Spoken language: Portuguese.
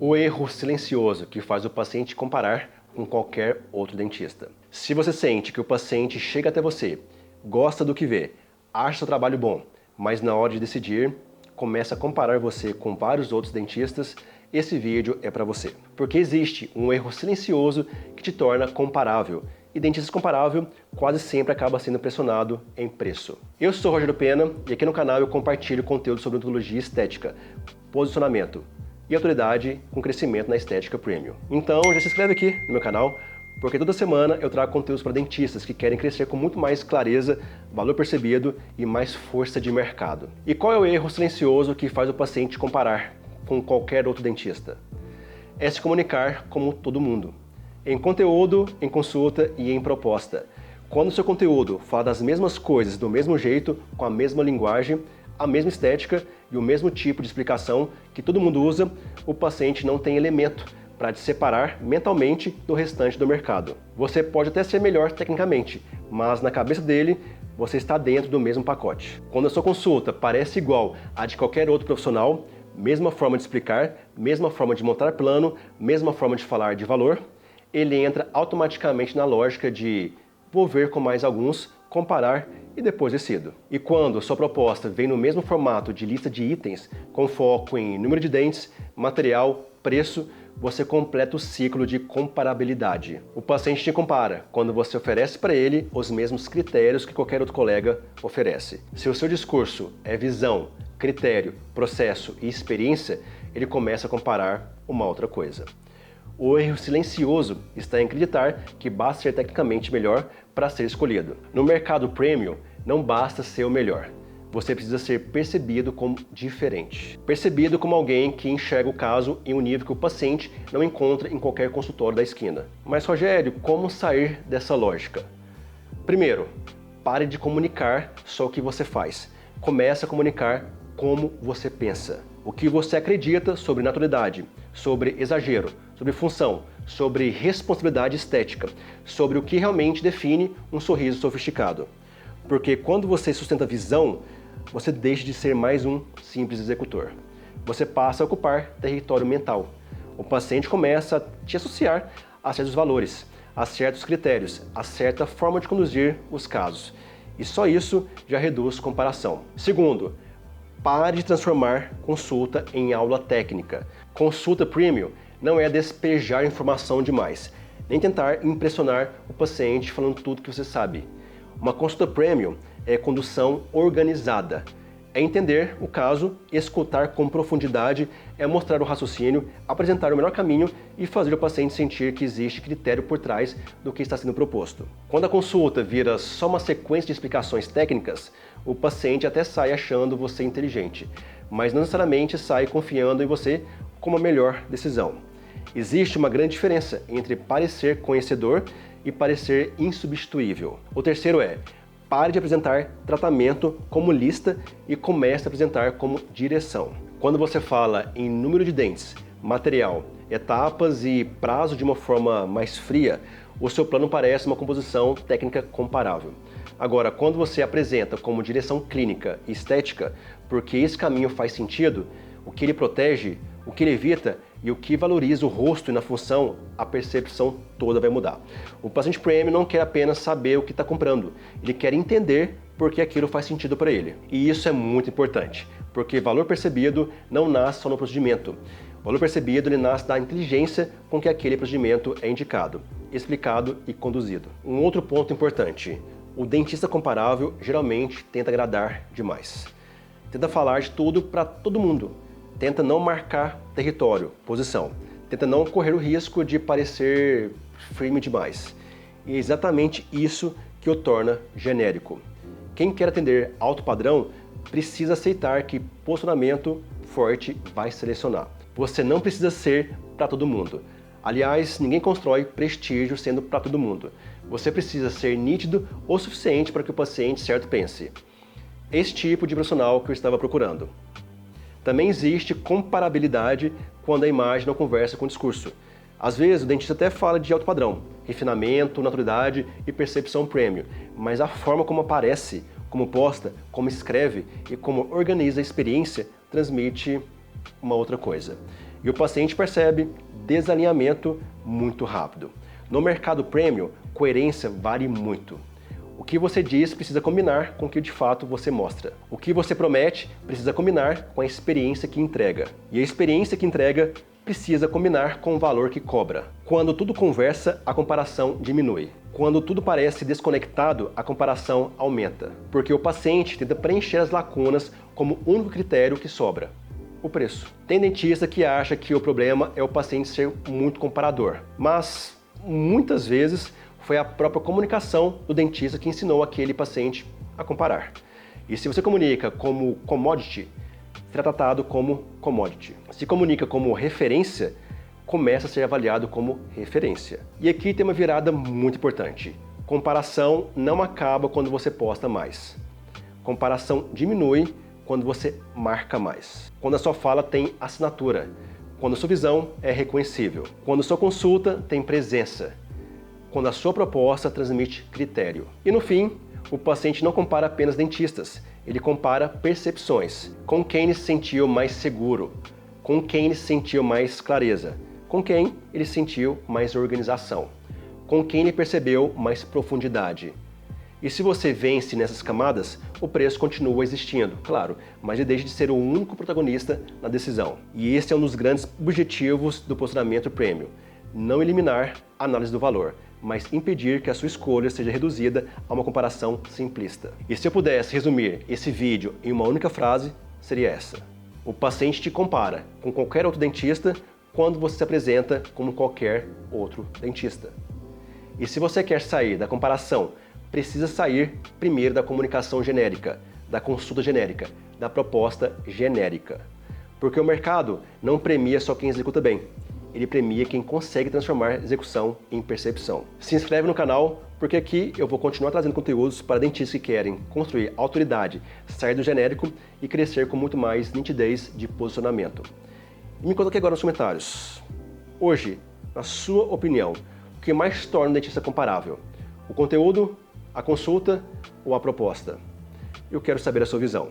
O erro silencioso que faz o paciente comparar com qualquer outro dentista. Se você sente que o paciente chega até você, gosta do que vê, acha seu trabalho bom, mas na hora de decidir, começa a comparar você com vários outros dentistas, esse vídeo é para você. Porque existe um erro silencioso que te torna comparável. E dentista comparável quase sempre acaba sendo pressionado em preço. Eu sou Rogério Pena e aqui no canal eu compartilho conteúdo sobre odontologia e estética, posicionamento e autoridade com crescimento na estética premium. Então já se inscreve aqui no meu canal, porque toda semana eu trago conteúdos para dentistas que querem crescer com muito mais clareza, valor percebido e mais força de mercado. E qual é o erro silencioso que faz o paciente comparar com qualquer outro dentista? É se comunicar como todo mundo. Em conteúdo, em consulta e em proposta. Quando o seu conteúdo fala das mesmas coisas do mesmo jeito, com a mesma linguagem, a mesma estética e o mesmo tipo de explicação que todo mundo usa, o paciente não tem elemento para te separar mentalmente do restante do mercado. Você pode até ser melhor tecnicamente, mas na cabeça dele, você está dentro do mesmo pacote. Quando a sua consulta parece igual à de qualquer outro profissional, mesma forma de explicar, mesma forma de montar plano, mesma forma de falar de valor, ele entra automaticamente na lógica de vou ver com mais alguns, comparar e depois decido. E quando sua proposta vem no mesmo formato de lista de itens, com foco em número de dentes, material, preço, você completa o ciclo de comparabilidade. O paciente te compara quando você oferece para ele os mesmos critérios que qualquer outro colega oferece. Se o seu discurso é visão, critério, processo e experiência, ele começa a comparar uma outra coisa. O erro silencioso está em acreditar que basta ser tecnicamente melhor para ser escolhido. No mercado premium, não basta ser o melhor. Você precisa ser percebido como diferente. Percebido como alguém que enxerga o caso em um nível que o paciente não encontra em qualquer consultório da esquina. Mas, Rogério, como sair dessa lógica? Primeiro, pare de comunicar só o que você faz. Comece a comunicar como você pensa. O que você acredita sobre naturalidade, sobre exagero, sobre função, sobre responsabilidade estética, sobre o que realmente define um sorriso sofisticado. Porque quando você sustenta a visão, você deixa de ser mais um simples executor. Você passa a ocupar território mental. O paciente começa a te associar a certos valores, a certos critérios, a certa forma de conduzir os casos. E só isso já reduz comparação. Segundo, pare de transformar consulta em aula técnica. Consulta premium não é despejar informação demais, nem tentar impressionar o paciente falando tudo que você sabe. Uma consulta premium é condução organizada. É entender o caso, escutar com profundidade, é mostrar o raciocínio, apresentar o melhor caminho e fazer o paciente sentir que existe critério por trás do que está sendo proposto. Quando a consulta vira só uma sequência de explicações técnicas, o paciente até sai achando você inteligente, mas não necessariamente sai confiando em você como a melhor decisão. Existe uma grande diferença entre parecer conhecedor e parecer insubstituível. O terceiro é: pare de apresentar tratamento como lista e comece a apresentar como direção. Quando você fala em número de dentes, material, etapas e prazo de uma forma mais fria, o seu plano parece uma composição técnica comparável. Agora, quando você apresenta como direção clínica e estética, porque esse caminho faz sentido, o que ele protege, o que ele evita e o que valoriza o rosto e na função, a percepção toda vai mudar. O paciente premium não quer apenas saber o que está comprando, ele quer entender por que aquilo faz sentido para ele. E isso é muito importante, porque valor percebido não nasce só no procedimento. O valor percebido ele nasce da inteligência com que aquele procedimento é indicado, explicado e conduzido. Um outro ponto importante: o dentista comparável geralmente tenta agradar demais. Tenta falar de tudo para todo mundo. Tenta não marcar território, posição. Tenta não correr o risco de parecer firme demais. E é exatamente isso que o torna genérico. Quem quer atender alto padrão precisa aceitar que posicionamento forte vai selecionar. Você não precisa ser para todo mundo. Aliás, ninguém constrói prestígio sendo para todo mundo. Você precisa ser nítido o suficiente para que o paciente certo pense: esse tipo de profissional que eu estava procurando. Também existe comparabilidade quando a imagem não conversa com o discurso. Às vezes o dentista até fala de alto padrão, refinamento, naturalidade e percepção premium, mas a forma como aparece, como posta, como escreve e como organiza a experiência transmite uma outra coisa. e o paciente percebe desalinhamento muito rápido. No mercado premium, coerência vale muito. O que você diz precisa combinar com o que de fato você mostra. O que você promete precisa combinar com a experiência que entrega. E a experiência que entrega precisa combinar com o valor que cobra. Quando tudo conversa, a comparação diminui. Quando tudo parece desconectado, a comparação aumenta. Porque o paciente tenta preencher as lacunas como único critério que sobra: o preço. Tem dentista que acha que o problema é o paciente ser muito comparador, mas muitas vezes foi a própria comunicação do dentista que ensinou aquele paciente a comparar. E se você comunica como commodity, será tratado como commodity. Se comunica como referência, começa a ser avaliado como referência. E aqui tem uma virada muito importante. Comparação não acaba quando você posta mais. Comparação diminui quando você marca mais. Quando a sua fala tem assinatura. Quando a sua visão é reconhecível. Quando a sua consulta tem presença. Quando a sua proposta transmite critério. E no fim, o paciente não compara apenas dentistas, ele compara percepções. Com quem ele se sentiu mais seguro, com quem ele se sentiu mais clareza, com quem ele sentiu mais organização, com quem ele percebeu mais profundidade. E se você vence nessas camadas, o preço continua existindo, claro, mas ele deixa de ser o único protagonista na decisão. E esse é um dos grandes objetivos do posicionamento premium: não eliminar a análise do valor, mas impedir que a sua escolha seja reduzida a uma comparação simplista. E se eu pudesse resumir esse vídeo em uma única frase, seria essa: o paciente te compara com qualquer outro dentista quando você se apresenta como qualquer outro dentista. E se você quer sair da comparação, precisa sair primeiro da comunicação genérica, da consulta genérica, da proposta genérica. Porque o mercado não premia só quem executa bem, ele premia quem consegue transformar execução em percepção. Se inscreve no canal, porque aqui eu vou continuar trazendo conteúdos para dentistas que querem construir autoridade, sair do genérico e crescer com muito mais nitidez de posicionamento. E me conta aqui agora nos comentários. Hoje, na sua opinião, o que mais torna um dentista comparável? O conteúdo, a consulta ou a proposta? Eu quero saber a sua visão.